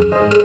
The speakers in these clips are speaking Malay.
Thank you.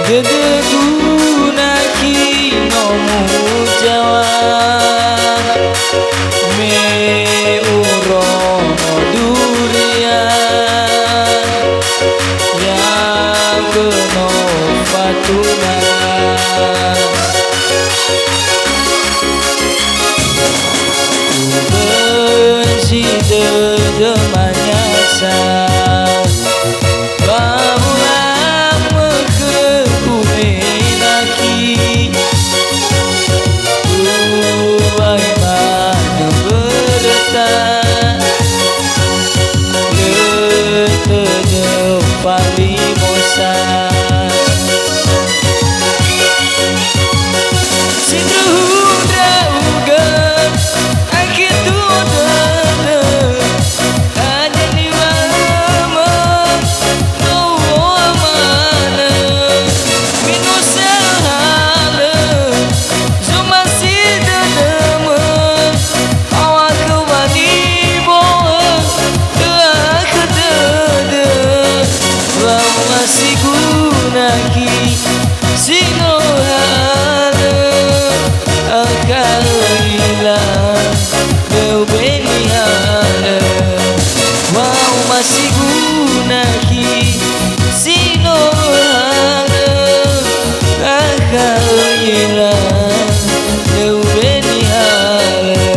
Gedeguna kinomu Jawa me urono durian yang keno patunas benci dedemanya sang babulang mengkebumenaki uai mana berdetak letede palimosan sidruhudra ugan akitu dede hanya di lama mana minus sehala cuma si dedeme awak kembali bohong keak dede bau masih gunaki sinohala akal hilang bau benihala mau masih gunaki sinohala akal hilang bau benihala.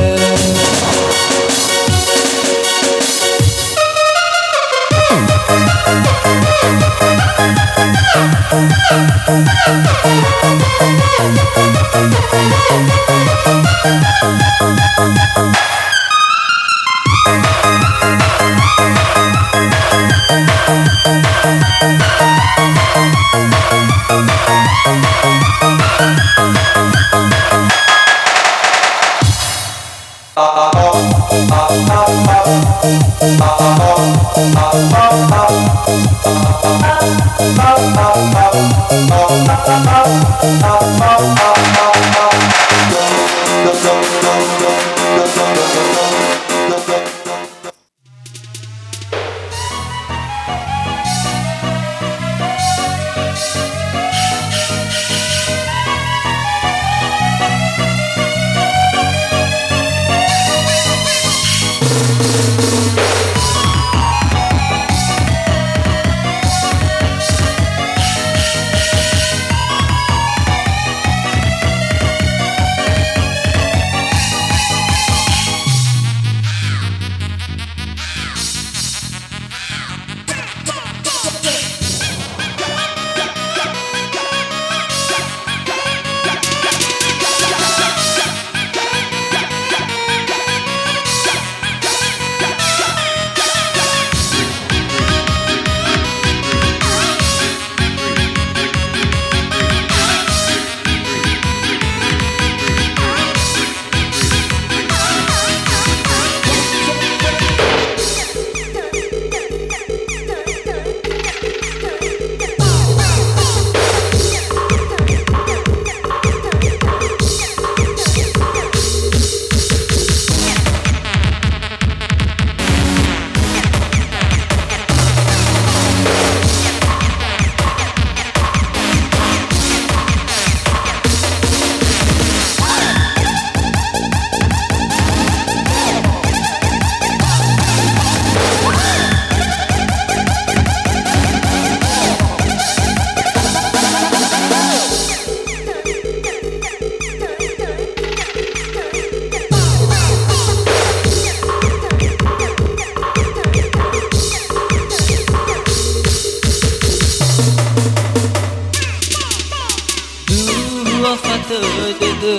tădă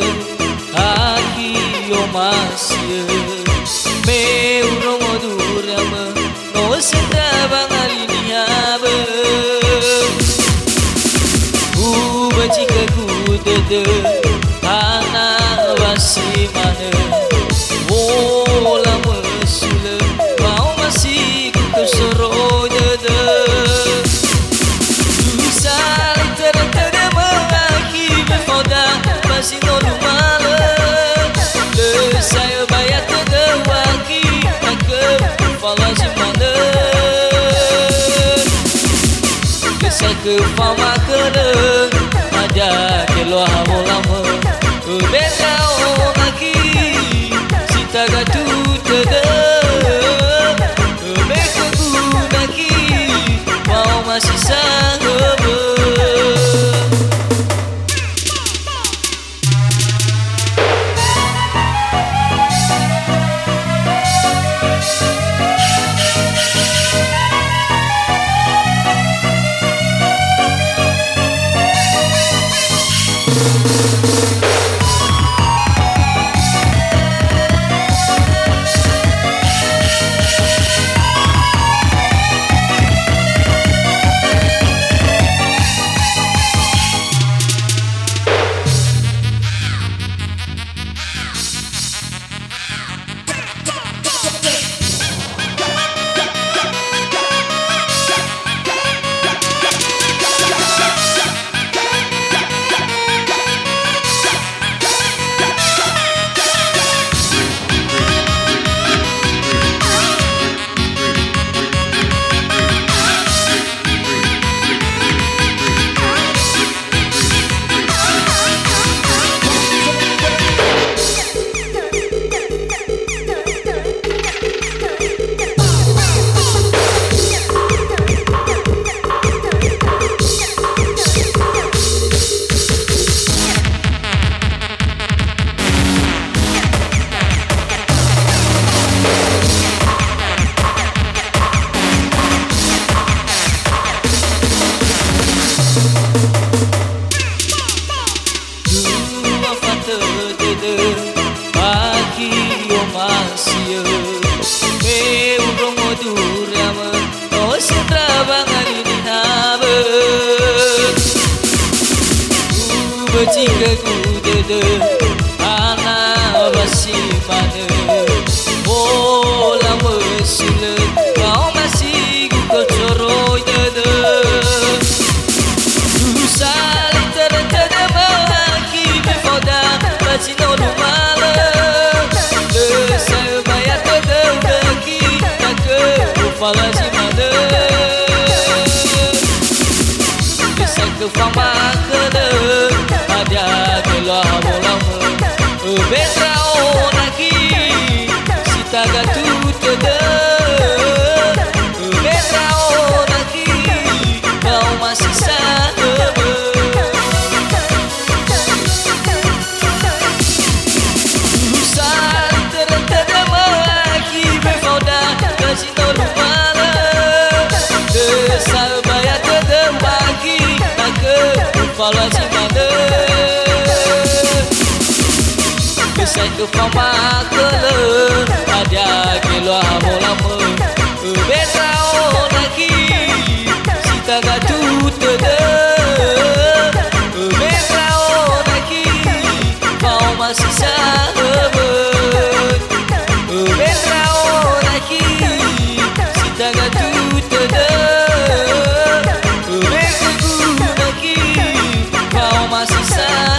Aki o masă Meu romodura mă No se traba na linha bă Uba jika ku tădă Ana vasi mana Wola mesula Mau masih ku kesoro tădă Masih nolu malam Le saya bayar terdewaki Maka fala simana Kesal ke fama kena Ada keluar hamo lama Beda orang lagi Sita gatu tada Beka gunaki Mau masih sanggup Jika ku dede Anak masih mana Bola mesula Kau masih ku kecoroi dede Tu saling terada Maki befoda Masih nolu malam Lesai bayar terdeu Daki Tak ke Ufala si mana Bisa ke fama kena Ada keluar lama Beda orang lagi Sita gatu tada Beda orang lagi Kau masih sama Susah terada lagi Befoda Kasih nolu malam Desal bayar tada bagi Tak ke Kepala si mana Bisa ke fama kena Ada keluar hamo lama Beda orang lagi Sita gatu tada Beda orang lagi Kau masih sahabat Beda orang lagi Sita gatu tada Beda guna lagi Kau masih sahabat